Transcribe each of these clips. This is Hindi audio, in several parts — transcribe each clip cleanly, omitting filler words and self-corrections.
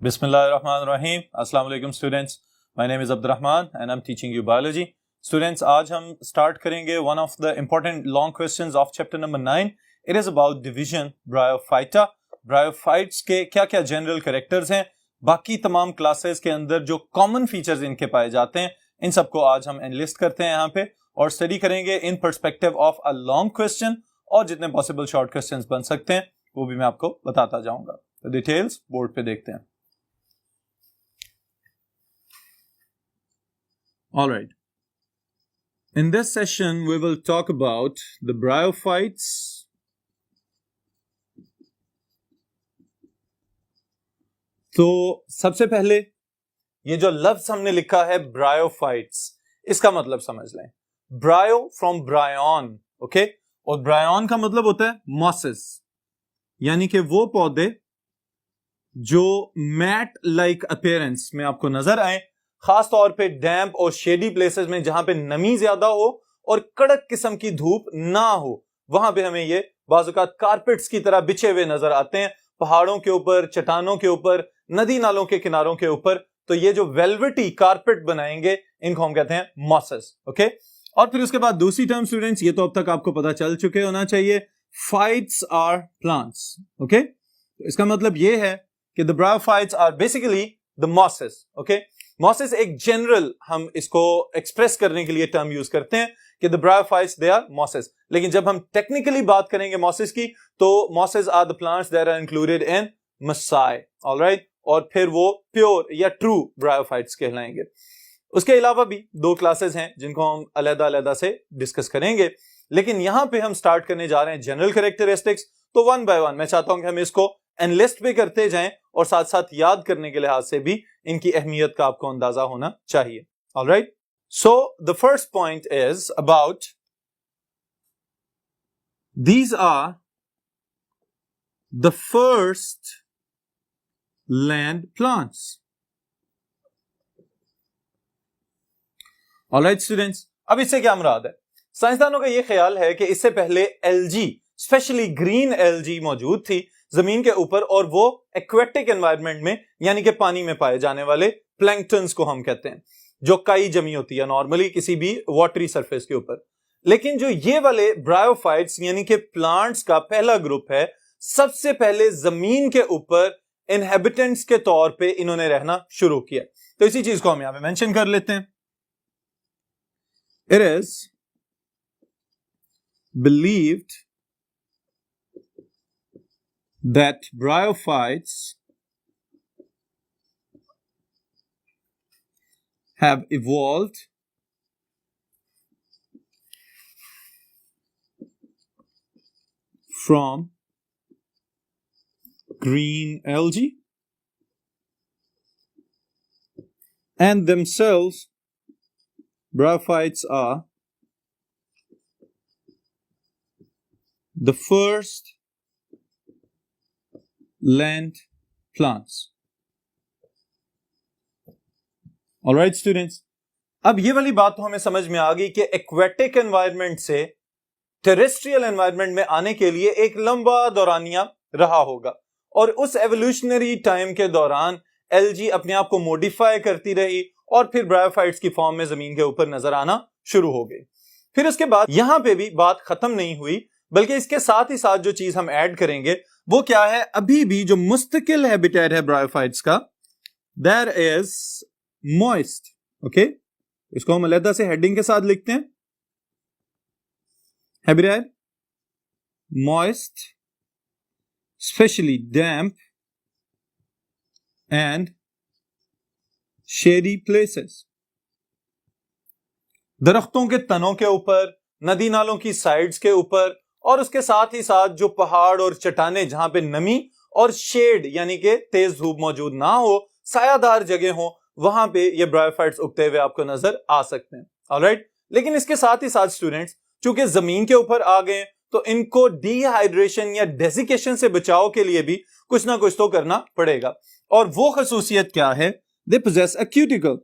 Bismillahirrahmanirrahim. Assalamu alaikum students. My name is Abdurrahman and I'm teaching you biology. Students, आज हम start करेंगे one of the important long questions of chapter number 9. It is about division Bryophyta. Bryophytes के क्या क्या general characters हैं, बाकी तमाम classes के अंदर जो common features इनके पाए जाते हैं, इन सबको आज हम enlist करते हैं यहाँ पे और study करेंगे in perspective of a long question और जितने possible short questions बन सकते हैं वो भी मैं आपको बताता जाऊंगा. तो डिटेल्स बोर्ड पे देखते हैं. All right. In this session, we will talk about the bryophytes. तो सबसे पहले ये जो लफ्ज हमने लिखा है bryophytes, इसका मतलब समझ लें. Bryo from bryon, okay? और bryon का मतलब होता है mosses, यानी कि वो पौधे जो मैट लाइक अपीयरेंस में आपको नजर आए, खास तौर पे डैम्प और शेडी प्लेसेस में जहां पे नमी ज्यादा हो और कड़क किस्म की धूप ना हो, वहां पे हमें ये बाज़-औक़ात कारपेट्स की तरह बिछे हुए नजर आते हैं, पहाड़ों के ऊपर, चट्टानों के ऊपर, नदी नालों के किनारों के ऊपर. तो ये जो वेलवेटी कारपेट बनाएंगे इनको हम कहते हैं मॉसेस, ओके? और फिर उसके बाद दूसरी टर्म स्टूडेंट्स, ये तो अब तक आपको पता चल चुके होना चाहिए, फाइट्स आर प्लांट्स, ओके? इसका मतलब ये है कि the bryophytes are basically the mosses, okay? Mosses एक जनरल हम इसको एक्सप्रेस करने के लिए टर्म यूज करते हैं कि the bryophytes they are mosses. लेकिन जब हम टेक्निकली बात करेंगे मॉसेस की, तो mosses are the plants that are included in मसाई, ऑलराइट? और फिर वो प्योर या ट्रू ब्रायोफाइट्स कहलाएंगे. उसके अलावा भी दो क्लासेस हैं जिनको हम अलग-अलग से डिस्कस करेंगे, लेकिन यहां पे हम स्टार्ट करने जा रहे हैं जनरल कैरेक्टरिस्टिक्स. तो वन बाय वन मैं चाहता हूं कि हम इसको एनलिस्ट भी करते जाएं और साथ साथ याद करने के लिहाज से भी इनकी अहमियत का आपको अंदाजा होना चाहिए. Alright, so the first point is about these are the first land plants. Alright students, अब इससे क्या मुराद है? साइंसदानों का यह ख्याल है कि इससे पहले एल्जी, स्पेशली ग्रीन एल्जी मौजूद थी जमीन के ऊपर, और वो एक्वेटिक एनवायरनमेंट में यानी कि पानी में पाए जाने वाले प्लैंक्टन्स को हम कहते हैं, जो काई जमी होती है नॉर्मली किसी भी वाटरी सरफेस के ऊपर. लेकिन जो ये वाले ब्रायोफाइट्स यानी कि प्लांट्स का पहला ग्रुप है, सबसे पहले जमीन के ऊपर इनहेबिटेंट्स के तौर पे इन्होंने रहना शुरू किया. तो इसी चीज को हम यहां पे मेंशन कर लेते हैं. It is believed that bryophytes have evolved from green algae and themselves bryophytes are the first land plants. All right students, अब ये वाली बात तो हमें समझ में आ गई कि एक्वेटिक एनवायरनमेंट से टेरेस्ट्रियल एनवायरनमेंट में आने के लिए एक लंबा दौरानिया रहा होगा, और उस एवोल्यूशनरी टाइम के दौरान एल्जी अपने आप को मॉडिफाई करती रही और फिर ब्रायोफाइट्स की फॉर्म में जमीन के ऊपर नजर आना शुरू हो गई. फिर उसके बाद यहां पे भी बात खत्म नहीं हुई, बल्कि इसके साथ ही साथ जो चीज हम ऐड करेंगे वो क्या है, अभी भी जो मुस्तकिल हैबिटेट है ब्रायोफाइट्स का, देयर इज मॉइस्ट, ओके? इसको हम अलग से हेडिंग के साथ लिखते हैं, habitat moist, specially damp and shady places. दरख्तों के तनों के ऊपर, नदी नालों की साइड्स के ऊपर, और उसके साथ ही साथ जो पहाड़ और चट्टाने जहां पे नमी और शेड यानी कि तेज धूप मौजूद ना हो, सायादार जगह हो, वहां पे ये ब्रायोफाइट्स उगते हुए आपको नजर आ सकते हैं. ऑलराइट, लेकिन इसके साथ ही साथ स्टूडेंट्स, चूंकि जमीन के ऊपर आ गए तो इनको डिहाइड्रेशन या डेसिकेशन से बचाव के लिए भी कुछ ना कुछ तो करना पड़ेगा. और वो खसूसियत क्या है? They possess a cuticle.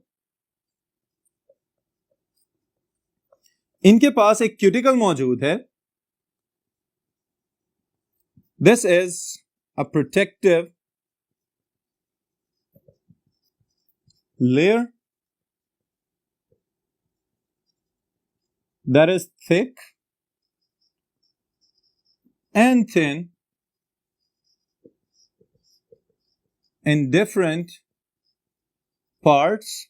इनके पास एक क्यूटिकल मौजूद है. This is a protective layer that is thick and thin in different parts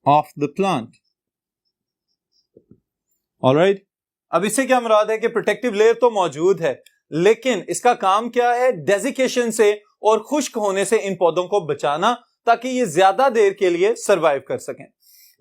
of the plant. Alright? अब इससे क्या मुराद है कि प्रोटेक्टिव लेयर तो मौजूद है, लेकिन इसका काम क्या है? डेजिकेशन से और खुश्क होने से इन पौधों को बचाना, ताकि ये ज्यादा देर के लिए सरवाइव कर सकें।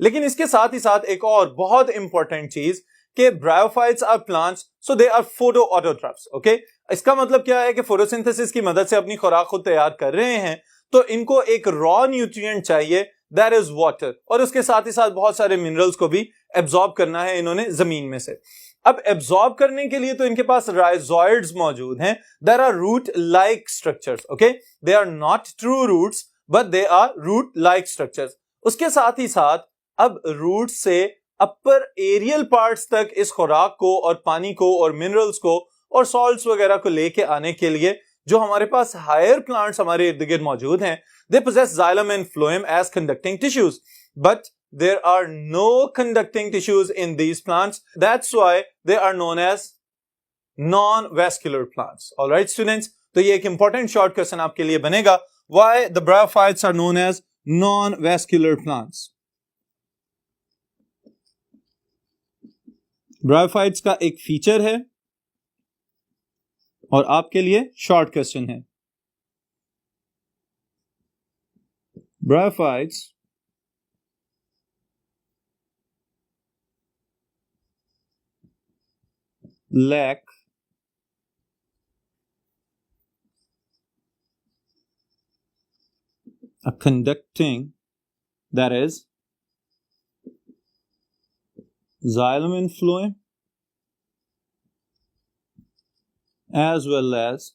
लेकिन इसके साथ ही साथ एक और बहुत इंपॉर्टेंट चीज कि bryophytes are plants, so they are photoautotrophs. Okay, इसका मतलब क्या है कि फोटोसिंथेसिस की मदद से अपनी खुराक खुद तैयार कर रहे हैं, तो इनको एक रॉ न्यूट्रिएंट चाहिए, दैट इज वाटर, और उसके साथ ही साथ बहुत सारे मिनरल्स को भी एब्जॉर्ब करना है इन्होंने जमीन में से। अब एब्जॉर्ब करने के लिए तो इनके पास राइजोइड्स मौजूद हैं, there are root like structures. Okay, they are not true roots but they are root like structures. उसके साथ ही साथ अब रूट से अपर एरियल पार्ट्स तक इस खुराक को और पानी को और मिनरल्स को और सॉल्ट्स वगैरह को लेके आने के लिए जो हमारे पास हायर प्लांट्स हमारे इर्द गिर्द मौजूद हैं, दे possess xylem and phloem as conducting tissues, but there are no conducting tissues in these plants. That's why they are known as non-vascular plants. All right, students. तो ये एक important short question आपके लिए बनेगा. Why the bryophytes are known as non-vascular plants? Bryophytes का एक फीचर है और आपके लिए शॉर्ट क्वेश्चन है। Bryophytes lack a conducting, that is xylem and phloem, as well as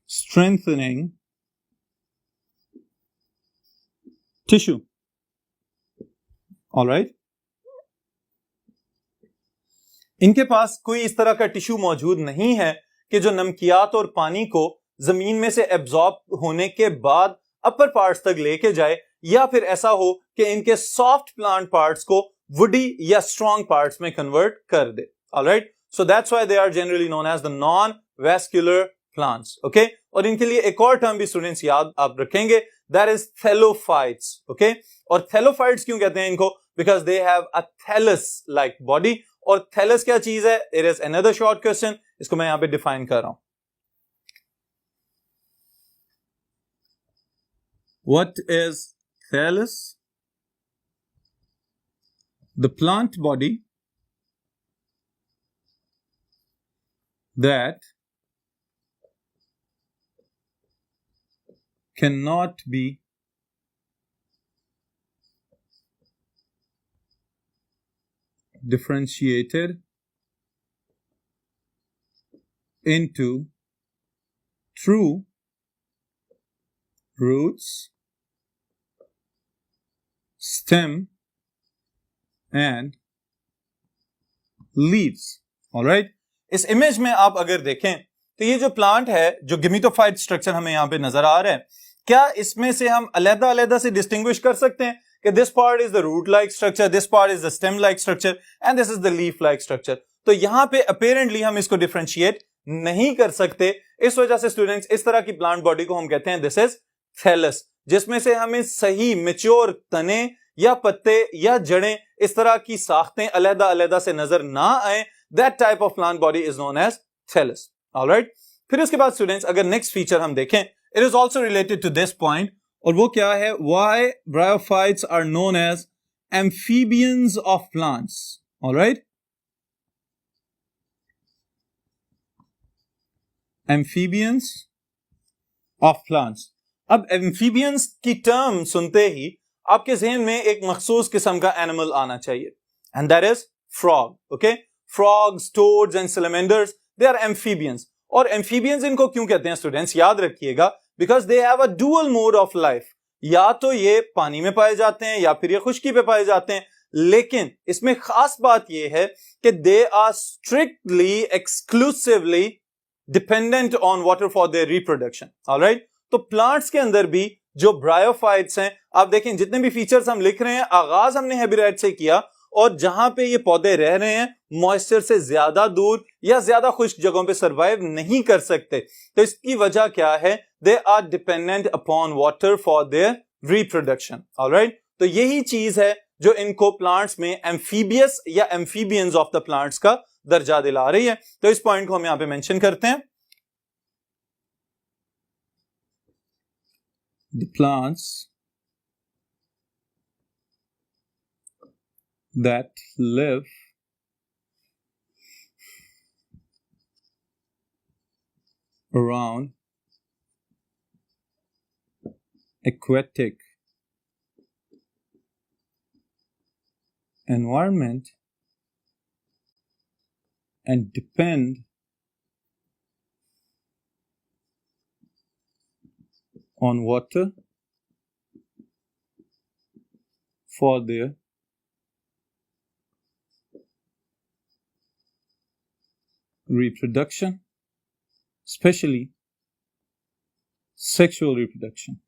strengthening tissue. All right? इनके पास कोई इस तरह का टिश्यू मौजूद नहीं है कि जो नमकियात और पानी को जमीन में से एब्जॉर्ब होने के बाद अपर पार्ट्स तक लेके जाए, या फिर ऐसा हो कि इनके सॉफ्ट प्लांट पार्ट्स को वुडी या स्ट्रॉन्ग पार्ट्स में कन्वर्ट कर दे। Alright, so that's why they are generally known as the non vascular plants. Okay, और इनके लिए एक और टर्म भी स्टूडेंट्स याद आप रखेंगे, दैट इज थैलोफाइट्स। ओके, और थैलोफाइट्स क्यों कहते हैं इनको? Because they have a thallus like body. और थैलस क्या चीज है? It is another short question, इसको मैं यहां पे डिफाइन कर रहा हूं। What is thallus? The plant body that cannot be differentiated into true roots, stem and leaves. All right? इस इमेज में आप अगर देखें तो ये जो प्लांट है, जो गिमिटोफाइट स्ट्रक्चर हमें यहां पे नजर आ रहा है, क्या इसमें से हम अलग-अलग से डिस्टिंग्विश कर सकते हैं कि this part is the root like structure, this part is the stem like structure and this is the leaf like structure? तो यहां पे अपेरेंटली हम इसको डिफरेंशिएट नहीं कर सकते। इस वजह से स्टूडेंट्स इस तरह की प्लांट बॉडी को हम कहते हैं दिस इज थैलस, जिसमें से हमें सही मैच्योर तने या पत्ते या जड़ें, इस तरह की साख्तें अलग-अलग से नजर ना आए, that type of plant body is known as thallus. Alright, फिर उसके बाद स्टूडेंट्स अगर नेक्स्ट फीचर हम देखें, it is also related to this point, और वो क्या है? Why bryophytes are known as amphibians of plants. Alright, amphibians of plants. अब एम्फीबियंस की टर्म सुनते ही आपके जहन में एक मखसूस किस्म का एनिमल आना चाहिए, and that is frog. Okay, frogs, toads and salamanders, they are amphibians. और एम्फीबियंस इनको क्यों कहते हैं स्टूडेंट्स? याद रखिएगा, because they have a dual mode of life. या तो ये पानी में पाए जाते हैं या फिर ये खुश्की पे पाए जाते हैं, लेकिन इसमें खास बात यह है कि they are strictly exclusively dependent on water for their reproduction, alright. तो प्लांट्स के अंदर भी जो ब्रायोफाइट्स हैं, आप देखें जितने भी फीचर्स हम लिख रहे हैं, आगाज हमने हेबिराइट से किया, और जहां पे ये पौधे रह रहे हैं मॉइस्चर से ज्यादा दूर या ज्यादा खुश्क जगहों पे सरवाइव नहीं कर सकते। तो इसकी वजह क्या है? They are dependent upon water for their reproduction, alright. तो यही चीज है जो इनको प्लांट्स में एम्फीबियस या एम्फीबियंस ऑफ द प्लांट्स का दर्जा दिला रही है। तो इस पॉइंट को हम यहां पे मेंशन करते हैं। The plants that live around aquatic environment and depend on water for their reproduction, especially sexual reproduction.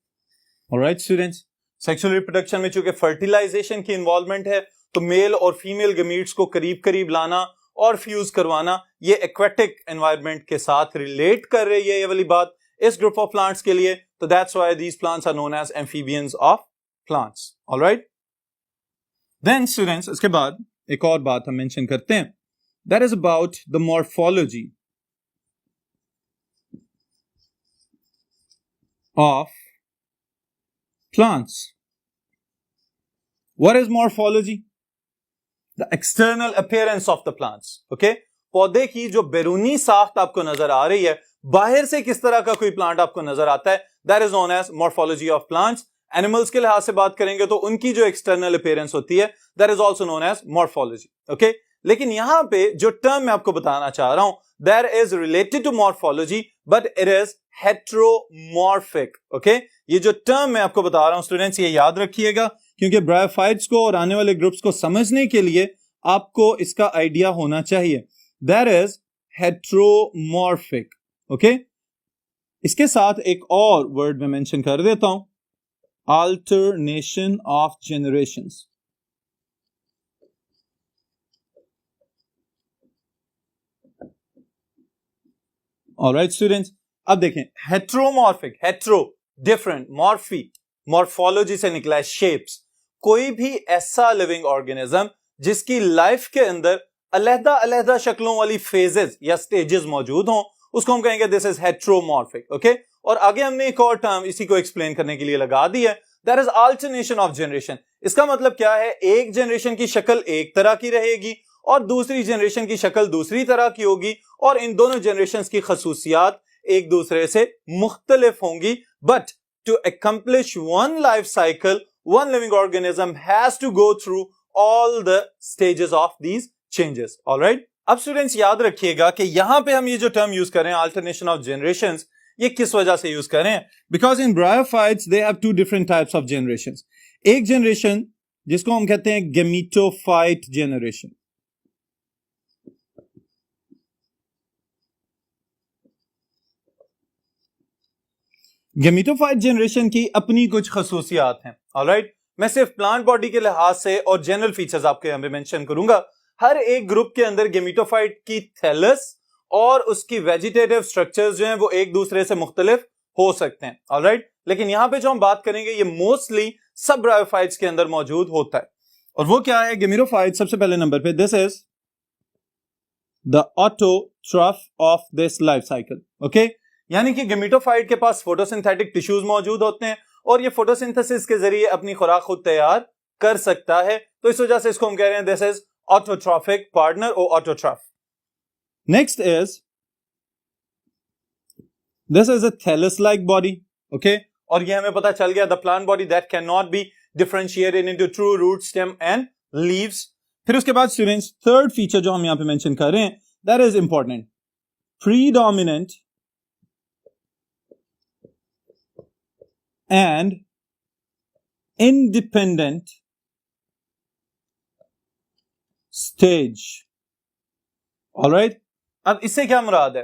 Alright students, sexual reproduction में चूंकि फर्टिलाइजेशन की इन्वॉल्वमेंट है, तो मेल और फीमेल गमीट्स को करीब करीब लाना और फ्यूज करवाना, ये एक्वेटिक एनवायरनमेंट के साथ रिलेट कर रही है ये वाली बात इस ग्रुप ऑफ प्लांट्स के लिए। तो that's why these plants are known as amphibians of plants, alright. Then students, इसके बाद एक और बात हम मेंशन करते हैं, that is about the morphology of plants. What is morphology? The external appearance of the plants. Okay? पौधे की जो बैरूनी साख्त आपको नजर आ रही है, बाहर से किस तरह का कोई प्लांट आपको नजर आता है, that is known as morphology of plants. Animals के लिहाज से बात करेंगे तो उनकी जो एक्सटर्नल अपीयरेंस होती है, that is also known as morphology. Okay? लेकिन यहां पे जो टर्म मैं आपको बताना चाह रहा हूं, that is related to morphology, but it is heteromorphic. Okay? ये जो टर्म मैं आपको बता रहा हूं स्टूडेंट्स, ये याद रखिएगा, क्योंकि ब्रायोफाइट्स को और आने वाले ग्रुप्स को समझने के लिए आपको इसका आइडिया होना चाहिए। That is heteromorphic. ओके, इसके साथ एक और वर्ड मैं मेंशन कर देता हूं, alternation of generations. Alright students, अब देखें heteromorphic, hetero different, Morphy morphology से निकला है, शेप्स। कोई भी ऐसा लिविंग ऑर्गेनिज्म जिसकी लाइफ के अंदर अलहदा अलहदा शक्लों वाली फेजेस या स्टेजेस मौजूद हों, उसको हम कहेंगे दिस इज हेट्रोमॉर्फिक। ओके, और आगे हमने एक और टर्म इसी को एक्सप्लेन करने के लिए लगा दी है, that is alternation of generation. इसका मतलब क्या है? एक जनरेशन की शक्ल एक तरह की रहेगी और दूसरी जनरेशन की शक्ल दूसरी तरह की होगी, और इन दोनों जनरेशन की खसूसियात एक दूसरे से मुख्तलिफ होंगी। But to accomplish one life cycle, one living organism has to go through all the stages of these changes. All right? अब स्टूडेंट्स याद रखिएगा कि यहां पे हम ये जो टर्म यूज कर रहे हैं अल्टरनेशन ऑफ जनरेशंस, ये किस वजह से यूज कर रहे हैं? Because in bryophytes they have two different types of generations. एक जनरेशन जिसको हम कहते हैं गेमीटोफाइट जनरेशन, गेमीटोफाइट जनरेशन की अपनी कुछ खसूसियात हैं। ऑलराइट, मैं सिर्फ प्लांट बॉडी के लिहाज से और जनरल फीचर्स आपके यहां पे मेंशन करूंगा। हर एक ग्रुप के अंदर गेमीटोफाइट की थैलस और उसकी वेजिटेटिव स्ट्रक्चर्स जो हैं वो एक दूसरे से मुख्तलिफ हो सकते हैं। ऑलराइट, लेकिन यहां पे जो हम बात करेंगे ये मोस्टली सब ब्रायोफाइट्स के अंदर मौजूद होता है। और वो क्या है? गेमीटोफाइट सबसे पहले नंबर पे, this is the autotroph of this life cycle. Okay, यानी कि गेमीटोफाइट के पास फोटोसिंथेटिक टिश्यूज मौजूद होते हैं और ये फोटोसिंथेसिस के जरिए अपनी खुराक खुद तैयार कर सकता है। तो इस वजह से इसको हम कह रहे हैं दिस इज ऑटोट्रॉफिक पार्टनर और autotroph. Next is this is a thallus like body. Okay, और ये हमें पता चल गया the plant body that can not be differentiated into true root, stem and leaves. फिर उसके बाद स्टूडेंट्स थर्ड फीचर जो हम यहां पे मेंशन कर रहे हैं, that is important, predominant and independent stage. All right? अब इससे क्या मुराद है?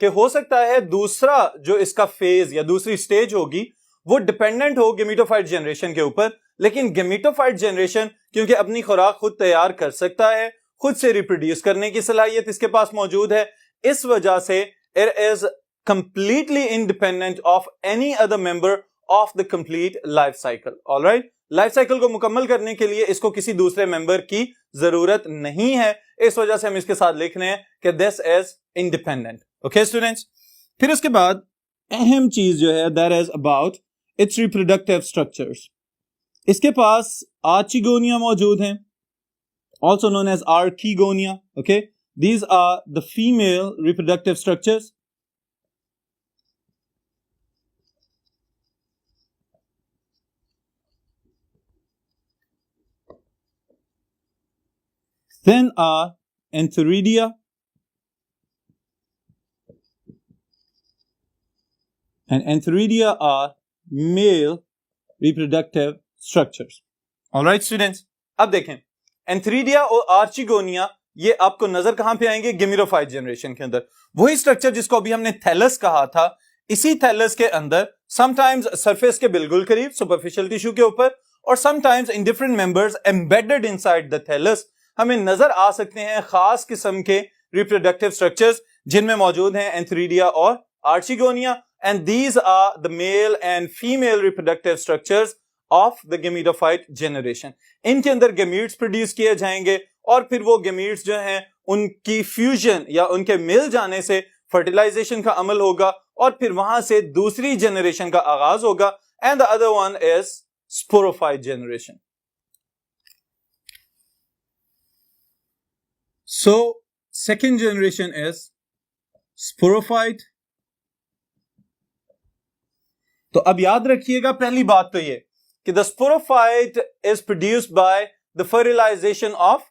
कि हो सकता है दूसरा जो इसका फेज या दूसरी स्टेज होगी वो डिपेंडेंट हो गेमिटोफाइट जनरेशन के ऊपर, लेकिन गेमिटोफाइट जनरेशन क्योंकि अपनी खुराक खुद तैयार कर सकता है, खुद से रिप्रोड्यूस करने की सलाहियत इसके पास मौजूद है, इस वजह से it is completely independent of any other member of the complete life cycle. Alright, life cycle को मुकम्मल करने के लिए इसको किसी दूसरे मेंबर की जरूरत नहीं है, इस वजह से हम इसके साथ लिख रहे हैं कि this is independent. Okay students, फिर उसके बाद अहम चीज जो है that is about it's reproductive structures. इसके पास आर्चिगोनिया मौजूद हैं, also known as archegonia. Okay, these are the female reproductive structures. Then are antheridia, and antheridia are male reproductive structures. All right students, अब देखें एंथरीडिया और आर्चिगोनिया ये आपको नजर कहां पे आएंगे, गेमिटोफाइट जनरेशन के अंदर। वही स्ट्रक्चर जिसको अभी हमने थैलस कहा था, इसी थैलस के अंदर समटाइम्स सरफेस के बिल्कुल करीब सुपरफिशियल टिश्यू के ऊपर और sometimes in different members embedded inside the thallus हमें नजर आ सकते हैं खास किस्म के रिप्रोडक्टिव स्ट्रक्चर्स जिनमें मौजूद हैं एंथरीडिया और archegonia, and these are the male and female reproductive structures of the gametophyte generation. इनके अंदर गेमीट्स प्रोड्यूस किए जाएंगे और फिर वो गेमीट्स जो हैं उनकी फ्यूजन या उनके मिल जाने से फर्टिलाइजेशन का अमल होगा और फिर वहां से दूसरी जनरेशन का आगाज होगा, and the other one is sporophyte generation. So second generation is sporophyte. तो अब याद रखिएगा पहली बात तो ये कि the sporophyte is produced by the fertilization of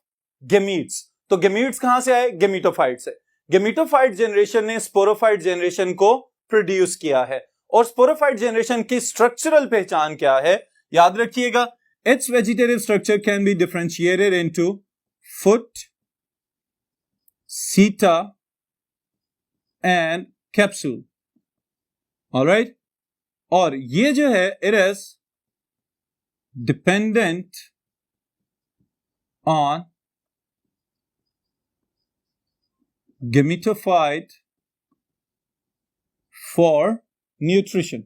gametes। तो gametes कहां से आए, गेमिटोफाइट से। गेमिटोफाइट जनरेशन ने स्पोरोफाइट जनरेशन को प्रोड्यूस किया है और स्पोरोफाइट जनरेशन की स्ट्रक्चरल पहचान क्या है, याद रखिएगा, its vegetative structure can be differentiated into foot, seta and capsule। Alright, और ये जो है it is dependent on gametophyte for nutrition।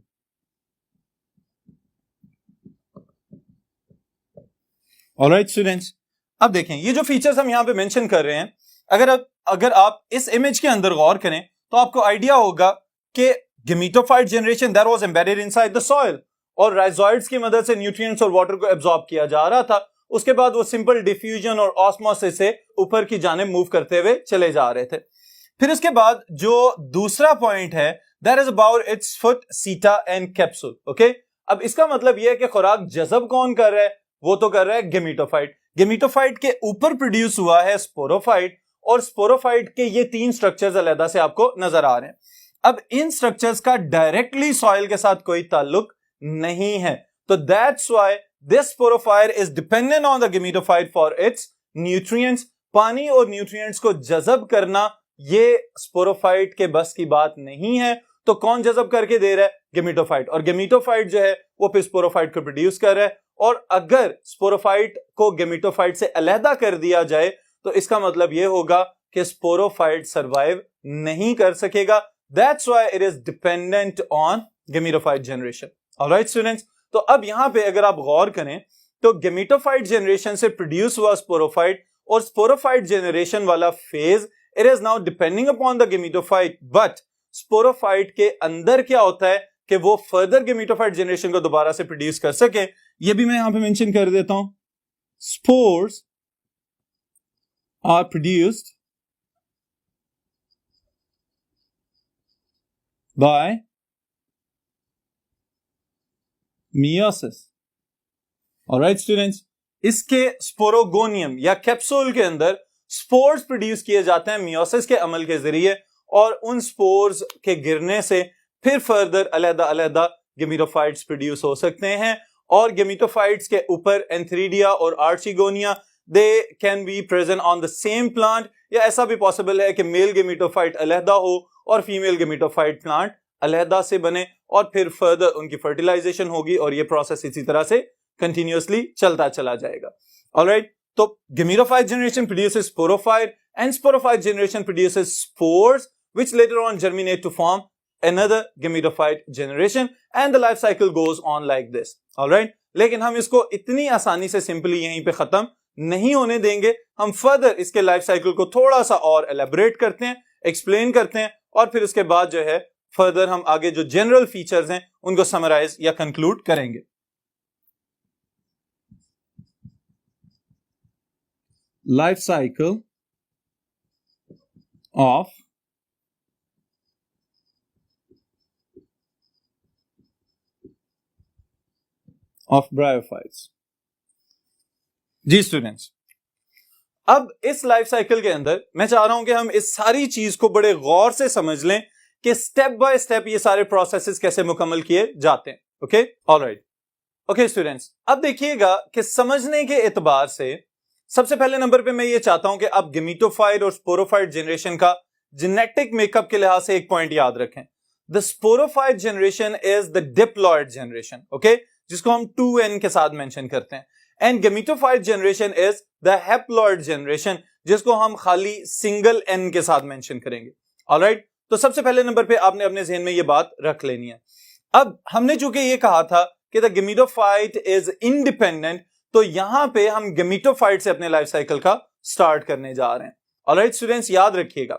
Alright students, अब देखें ये जो फीचर्स हम यहां पे मेंशन कर रहे हैं, अगर आप इस इमेज के अंदर गौर करें तो आपको आइडिया होगा कि gametophyte generation that was embedded inside the soil और राइजोइड्स की मदद से न्यूट्रिएंट्स और वाटर को एब्जॉर्ब किया जा रहा था, उसके बाद वो सिंपल डिफ्यूजन और ऑस्मोसिस से ऊपर की जानिब मूव करते हुए चले जा रहे थे। फिर उसके बाद जो दूसरा पॉइंट है that is about it's foot, सीटा एंड कैप्सूल। ओके, अब इसका मतलब यह है कि खुराक जज़ब कौन कर रहा है, वो तो कर रहा है गेमिटोफाइट। गेमिटोफाइट के ऊपर प्रोड्यूस हुआ है स्पोरोफाइट और स्पोरोफाइट के ये तीन स्ट्रक्चर्स अलग से आपको नजर आ रहे हैं। अब इन स्ट्रक्चर्स का डायरेक्टली सॉइल के साथ कोई ताल्लुक नहीं है, तो that's why this sporophyte is dependent on the gametophyte for its nutrients. पानी और न्यूट्रिएंट्स को जज़ब करना ये स्पोरोफाइट के बस की बात नहीं है, तो कौन जज़ब करके दे रहा है, गेमिटोफाइट, और गेमिटोफाइट जो है वो फिर स्पोरोफाइट को प्रोड्यूस कर रहा है। और अगर स्पोरोफाइट को गेमिटोफाइट से अलहदा कर दिया जाए तो इसका मतलब यह होगा कि स्पोरोफाइट सर्वाइव नहीं कर सकेगा, that's why it is dependent on gametophyte generation. Alright students, तो अब यहां पे अगर आप गौर करें तो गेमिटोफाइट जनरेशन से प्रोड्यूस हुआ स्पोरोफाइट और स्पोरोफाइट जनरेशन वाला phase it is now depending upon the gametophyte, but sporophyte के अंदर क्या होता है कि वो फर्दर गेमिटोफाइट जनरेशन को दोबारा से प्रोड्यूस कर सके। ये भी मैं यहां पे मेंशन कर देता हूं, spores are produced by meiosis. Alright students, इसके स्पोरोगोनियम या कैप्सूल के अंदर स्पोर्स प्रोड्यूस किए जाते हैं मियोसिस के अमल के जरिए और उन स्पोर्स के गिरने से फिर फर्दर अलग-अलग गेमिटोफाइट्स प्रोड्यूस हो सकते हैं और गेमिटोफाइट्स के ऊपर एंथरीडिया और archegonia they can be present on the same plant, या ऐसा भी पॉसिबल है कि मेल गेमिटोफाइट अलहदा हो और फीमेल गेमेटोफाइट प्लांट अलहदा से बने और फिर फर्दर उनकी फर्टिलाइजेशन होगी और ये प्रोसेस इसी तरह से कंटिन्यूअसली चलता चला जाएगा। ऑलराइट, तो gametophyte generation produces sporophyte and sporophyte generation produces spores which later on germinate to form another gametophyte generation and the life cycle goes on like this. All right, लेकिन हम इसको इतनी आसानी से सिंपली यहीं पे खत्म नहीं होने देंगे। हम फर्दर इसके लाइफ साइकिल को थोड़ा सा और एलेबोरेट करते हैं, एक्सप्लेन करते हैं और फिर उसके बाद जो है फर्दर हम आगे जो जनरल फीचर्स हैं उनको समराइज या कंक्लूड करेंगे। Life cycle of bryophytes. जी स्टूडेंट्स, अब इस लाइफ साइकिल के अंदर मैं चाह रहा हूं कि हम इस सारी चीज को बड़े गौर से समझ लें कि स्टेप बाय स्टेप ये सारे प्रोसेसेस कैसे मुकम्मल किए जाते हैं। ओके, ऑलराइट, ओके स्टूडेंट्स, अब देखिएगा कि समझने के एतबार से सबसे पहले नंबर पे मैं ये चाहता हूं कि आप गेमेटोफाइट और स्पोरोफाइट जनरेशन का जेनेटिक मेकअप के लिहाज से एक पॉइंट याद रखें। The sporophyte generation is the diploid generation, okay, जिसको हम 2n के साथ मेंशन करते हैं, and gametophyte generation is the haploid generation, जिसको हम खाली सिंगल n के साथ मेंशन करेंगे। ऑलराइट, तो सबसे पहले नंबर पे आपने अपने जहन में ये बात रख लेनी है। अब हमने चूंकि ये कहा था कि द गेमेटोफाइट इज इंडिपेंडेंट, तो यहां पे हम गेमेटोफाइट से अपने लाइफ साइकिल का स्टार्ट करने जा रहे हैं। ऑलराइट स्टूडेंट्स, याद रखिएगा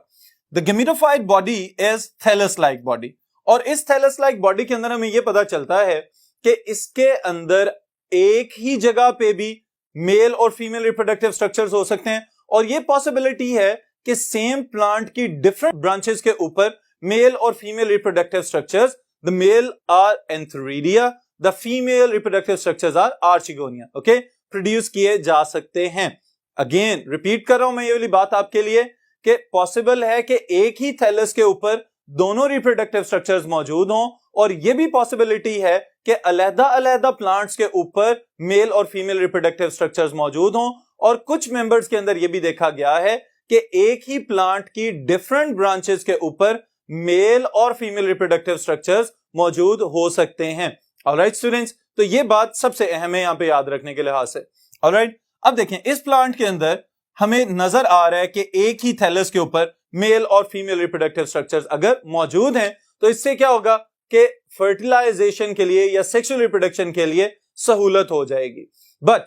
the gametophyte body is thallus like body, और इस थैलस लाइक बॉडी के अंदर हमें यह पता चलता है कि इसके अंदर एक ही जगह पे भी मेल और फीमेल रिप्रोडक्टिव स्ट्रक्चर्स हो सकते हैं, और ये पॉसिबिलिटी है कि सेम प्लांट की डिफरेंट ब्रांचेस के ऊपर मेल और female reproductive structures, the male are antheridia, the female reproductive structures are archegonia, okay, produce किए जा सकते हैं। अगेन रिपीट कर रहा हूं मैं ये वाली बात आपके लिए कि पॉसिबल है कि एक ही थैलस के ऊपर दोनों रिप्रोडक्टिव स्ट्रक्चर्स मौजूद हों, और यह भी पॉसिबिलिटी है कि अलहदा अलहदा प्लांट्स के ऊपर मेल और फीमेल रिप्रोडक्टिव स्ट्रक्चर्स मौजूद हों, और कुछ मेंबर्स के अंदर यह भी देखा गया है कि एक ही प्लांट की डिफरेंट ब्रांचेस के ऊपर मेल और फीमेल रिप्रोडक्टिव स्ट्रक्चर्स मौजूद हो सकते हैं। ऑलराइट स्टूडेंट्स, तो यह बात सबसे अहम है यहां पे याद रखने के लिहाज से। ऑलराइट, अब देखें इस प्लांट के अंदर हमें नजर आ रहा है कि एक ही थैलस के ऊपर मेल और फीमेल रिप्रोडक्टिव स्ट्रक्चर्स अगर मौजूद हैं, तो इससे क्या होगा कि फर्टिलाइजेशन के लिए या सेक्सुअल रिप्रोडक्शन के लिए सहूलत हो जाएगी। But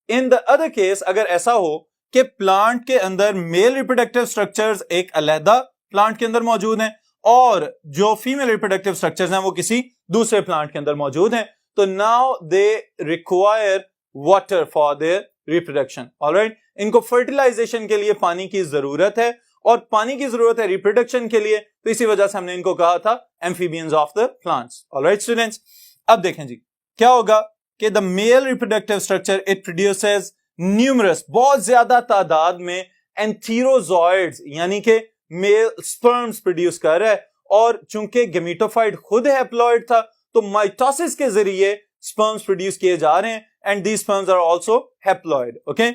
in the other case अगर ऐसा हो कि प्लांट के अंदर मेल रिप्रोडक्टिव स्ट्रक्चर्स एक अलहदा प्लांट के अंदर मौजूद हैं और जो फीमेल रिप्रोडक्टिव स्ट्रक्चर्स हैं वो किसी दूसरे प्लांट के अंदर मौजूद हैं, तो now they require water for their reproduction. Alright, इनको फर्टिलाइजेशन के लिए पानी की जरूरत है, और पानी की जरूरत है रिप्रोडक्शन के लिए, तो इसी वजह से हमने इनको कहा था amphibians of the plants. Alright students, अब देखें जी क्या होगा कि the male reproductive structure it produces numerous, बहुत ज्यादा तादाद में एंथीरोजॉइड्स यानी कि मेल स्पर्म्स प्रोड्यूस कर रहा है, और चूंकि गेमेटोफाइट खुद हैप्लॉइड था तो माइटोसिस के जरिए स्पर्म्स प्रोड्यूस किए जा रहे हैं, and these sperms are also haploid. Okay,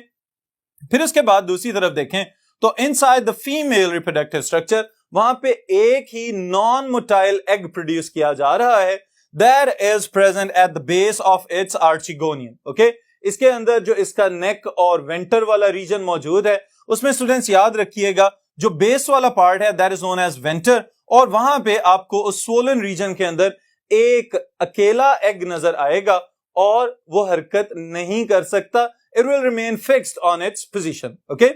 फिर उसके बाद दूसरी तरफ देखें तो inside the female reproductive structure वहां पे एक ही नॉन मोटाइल एग प्रोड्यूस किया जा रहा है, that is present at the base of its archegonium. Okay, इसके अंदर जो इसका नेक और वेंटर वाला रीजन मौजूद है, उसमें स्टूडेंट्स याद रखिएगा जो बेस वाला पार्ट है that is known as venter, और वहां पे आपको उस स्वोलन रीजन के अंदर एक अकेला एग नजर आएगा और वो हरकत नहीं कर सकता, it will remain fixed on its position. Okay,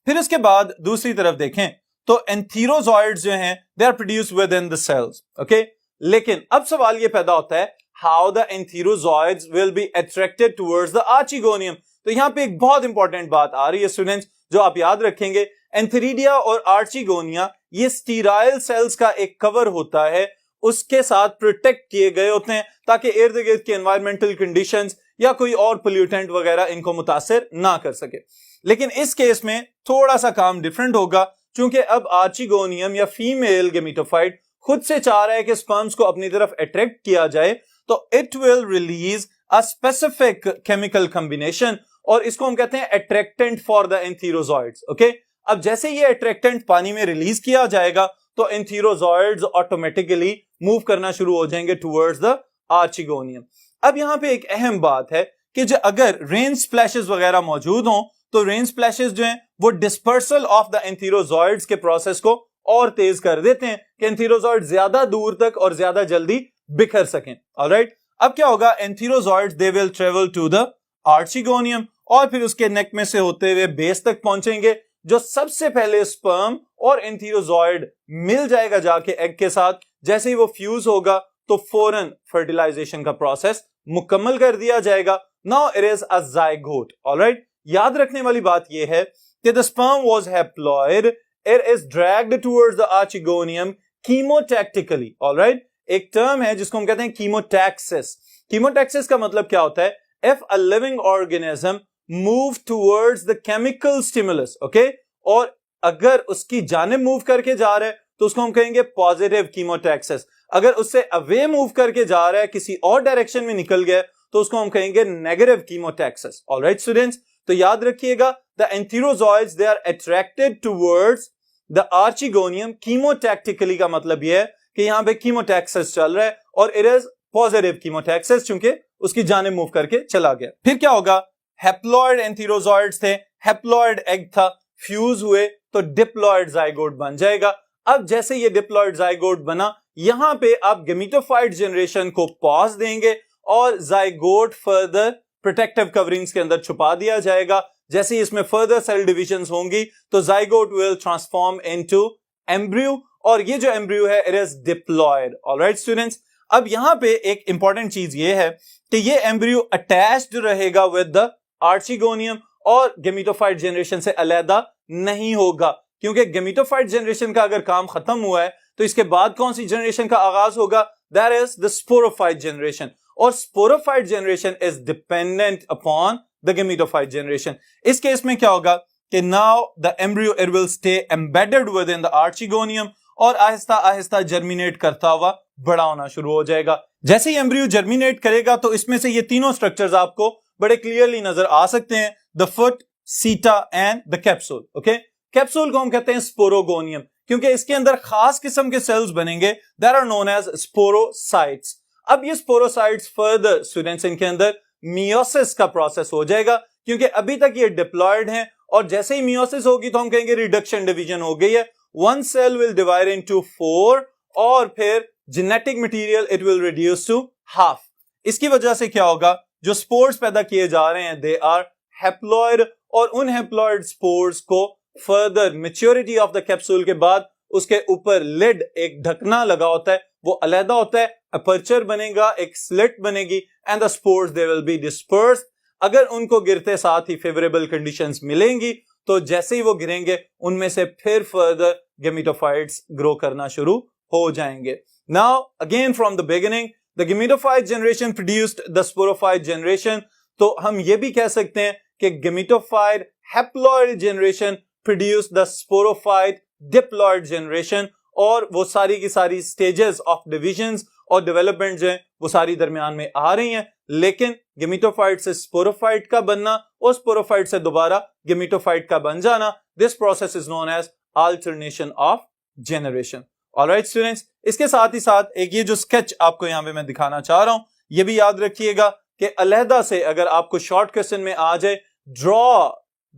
फिर इसके बाद दूसरी तरफ देखें तो एंथीरोजॉइड्स जो हैं they are produced within the cells. Okay, लेकिन अब सवाल ये पैदा होता है how the antherozoids will be attracted towards the archegonium. तो यहां पे एक बहुत इंपॉर्टेंट बात आ रही है स्टूडेंट्स, जो आप याद रखेंगे, एंथीरिडिया और आर्चिगोनिया ये स्टीराइल सेल्स का एक कवर होता है, उसके साथ प्रोटेक्ट किए गए होते हैं ताकि इर्द गिर्द के एनवायरमेंटल कंडीशंस या कोई और पोल्यूटेंट वगैरह इनको मुतासिर ना कर सके। लेकिन इस केस में थोड़ा सा काम डिफरेंट होगा, क्योंकि अब आर्चिगोनियम या फीमेल गेमेटोफाइट खुद से चाह रहा है कि स्पर्म्स को अपनी तरफ अट्रैक्ट किया जाए, तो it will release a specific chemical combination, और इसको हम कहते हैं अट्रैक्टेंट फॉर द एंथीरोजॉइड्स। ओके, अब जैसे ये अट्रैक्टेंट पानी में रिलीज किया जाएगा तो एंथीरोजॉइड्स ऑटोमेटिकली मूव करना शुरू हो जाएंगे टुवर्ड्स द आर्चिगोनियम। अब यहां पे एक अहम बात है कि जो अगर रेन स्प्लैशेस वगैरह मौजूद हों तो रेन स्प्लैशेस जो हैं वो डिस्पर्सल ऑफ द एंथीरोजॉइड्स के प्रोसेस को और तेज कर देते हैं कि एंथीरोजॉइड ज्यादा दूर तक और ज्यादा जल्दी बिखर सकें। ऑलराइट, अब क्या होगा, antherozoids they will travel to the archegonium और फिर उसके नेक में से होते हुए बेस तक पहुंचेंगे, जो सबसे पहले स्पर्म और एंथीरोजॉइड मिल जाएगा जाके एग के साथ। जैसे ही वो फ्यूज होगा तो फौरन फर्टिलाइजेशन का प्रोसेस मुकम्मल कर दिया जाएगा। Now it is a zygote. Alright, याद रखने वाली बात यह है कि the sperm was haploid, it is dragged towards the archegonium chemotactically. Alright, एक टर्म है जिसको हम कहते हैं कीमोटैक्सिस। कीमोटैक्सिस का मतलब क्या होता है, if a living organism move towards the chemical stimulus, okay, और अगर उसकी जानिब मूव करके जा रहा है तो उसको हम कहेंगे पॉजिटिव कीमोटैक्सिस। अगर उससे अवे मूव करके जा रहा है, किसी और डायरेक्शन में निकल गया, तो उसको हम कहेंगे नेगेटिव कीमोटैक्सिस। ऑलराइट स्टूडेंट्स, तो याद रखिएगा the antherozoids they are attracted towards the archegonium chemotactically का मतलब यह है कि यहां पे कीमोटैक्सिस चल रहा है और इट इज पॉजिटिव कीमोटैक्सिस चूंकि उसकी जानिब मूव करके चला गया। फिर क्या होगा, हैप्लॉइड एंथीरोजॉइड्स थे, हैप्लॉइड एग था, फ्यूज हुए तो डिप्लॉइड जाइगोट बन जाएगा। अब जैसे ये डिप्लॉइड जाइगोट बना, यहां पे आप गेमेटोफाइट जनरेशन को पॉज देंगे और जाइगोट फर्दर प्रोटेक्टिव कवरिंग्स के अंदर छुपा दिया जाएगा। जैसे ही इसमें फर्दर सेल डिविजन्स होंगी तो zygote will transform into embryo और ये जो एम्ब्रियो है it is diploid. Alright students, अब यहां पे एक इंपॉर्टेंट चीज ये है कि ये एम्ब्रियो अटैच्ड रहेगा विद द आर्चिगोनियम और गेमेटोफाइट जनरेशन से अलहदा नहीं होगा, क्योंकि गेमेटोफाइट जनरेशन का अगर काम खत्म हुआ है तो इसके बाद कौन सी जनरेशन का आगाज होगा, that is the sporophyte generation. और sporophyte generation is dependent upon the gametophyte generation. इस केस में क्या होगा कि now the embryo it will stay embedded within the archegonium और आहिस्ता आहिस्ता जर्मिनेट करता हुआ बड़ा होना शुरू हो जाएगा। जैसे ही एम्ब्रियो जर्मिनेट करेगा तो इसमें से ये तीनों स्ट्रक्चर्स आपको बड़े क्लियरली नजर आ सकते हैं, द फुट, सीटा and the capsule. Okay, capsule को हम कहते हैं स्पोरोगोनियम क्योंकि इसके अंदर खास किस्म के सेल्स बनेंगे that are known as sporozoites. अब ये स्पोरोसाइट्स फर्दर स्टूडेंट्स इनके अंदर मियोसिस का प्रोसेस हो जाएगा क्योंकि अभी तक ये डिप्लॉयड हैं और जैसे ही मियोसिस होगी तो हम कहेंगे रिडक्शन डिवीजन हो गई है। One cell will divide into 4 और फिर genetic material it will reduce to half. इसकी वजह से क्या होगा, जो स्पोर्स पैदा किए जा रहे हैं दे आर हैप्लॉइड और उन हैप्लॉइड स्पोर्स को further maturity of the capsule के बाद उसके ऊपर लिड एक ढकना लगा होता है, वो अलहदा होता है, अपर्चर बनेगा, एक स्लिट बनेगी and the spores they will be dispersed. अगर उनको गिरते साथ ही फेवरेबल कंडीशंस मिलेंगी तो जैसे ही वो गिरेंगे उनमें से फिर फर्दर गेमेटोफाइट्स ग्रो करना शुरू हो जाएंगे। Now again from the beginning the gametophyte generation produced the sporophyte generation. तो हम ये भी कह सकते हैं कि gametophyte haploid generation produced the sporophyte diploid generation और वो सारी की सारी स्टेजेस ऑफ डिविजन्स और डेवलपमेंट जो है वो सारी दरमियान में आ रही हैं, लेकिन गेमेटोफाइट से स्पोरोफाइट का बनना और स्पोरोफाइट से दोबारा गेमेटोफाइट का बन जाना, this process is known as alternation of generation. Alright students, इसके साथ ही साथ एक ये जो स्केच आपको यहां पे मैं दिखाना चाह रहा हूं ये भी याद रखिएगा कि अलहदा से अगर आपको शॉर्ट क्वेश्चन में आ जाए draw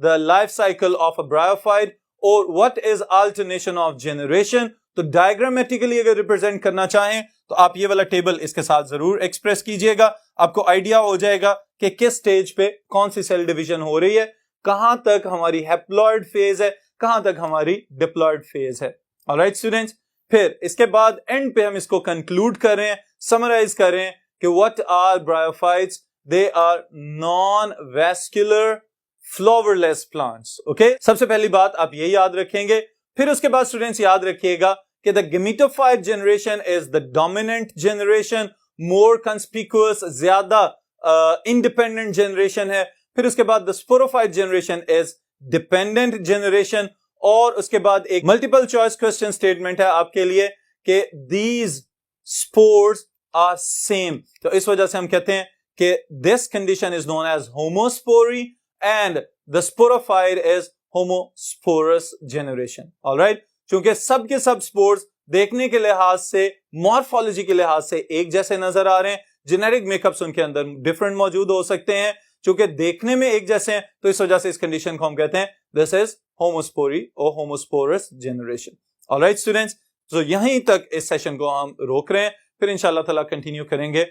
the life cycle of a bryophyte और what is alternation of generation, तो डायग्रामेटिकली अगर रिप्रेजेंट करना चाहें तो आप ये वाला टेबल इसके साथ जरूर एक्सप्रेस कीजिएगा, आपको आइडिया हो जाएगा कि किस स्टेज पे कौन सी सेल डिवीजन हो रही है, कहां तक हमारी हैप्लॉइड फेज है, कहां तक हमारी डिप्लॉइड फेज है। ऑलराइट स्टूडेंट्स, फिर इसके बाद एंड पे हम इसको कंक्लूड कर रहे हैं, समराइज कर रहे हैं कि what are bryophytes, they are non vascular flowerless plants. Okay, सबसे पहली बात आप ये याद रखेंगे। फिर उसके बाद स्टूडेंट्स याद रखिएगा कि the gametophyte generation is the dominant generation, more conspicuous, ज्यादा इंडिपेंडेंट जनरेशन है। फिर उसके बाद the sporophyte generation is dependent generation और उसके बाद एक मल्टीपल चॉइस क्वेश्चन स्टेटमेंट है आपके लिए कि दीज स्पोर्स आर सेम। तो इस वजह से हम कहते हैं कि this condition is known as homospory and the sporophyte is homosporous generation. Alright, क्योंकि सब के सब स्पोर्स देखने के लिहाज से, मॉर्फोलॉजी के लिहाज से एक जैसे नजर आ रहे हैं, जेनेटिक मेकअप्स उनके अंदर डिफरेंट मौजूद हो सकते हैं, चूंकि देखने में एक जैसे हैं तो इस वजह से इस कंडीशन को हम कहते हैं दिस इज होमोस्पोरी और होमोस्पोरस जनरेशन। ऑलराइट स्टूडेंट्स, तो यहीं तक इस सेशन को हम रोक रहे हैं, फिर इंशाल्लाह ताला कंटिन्यू करेंगे।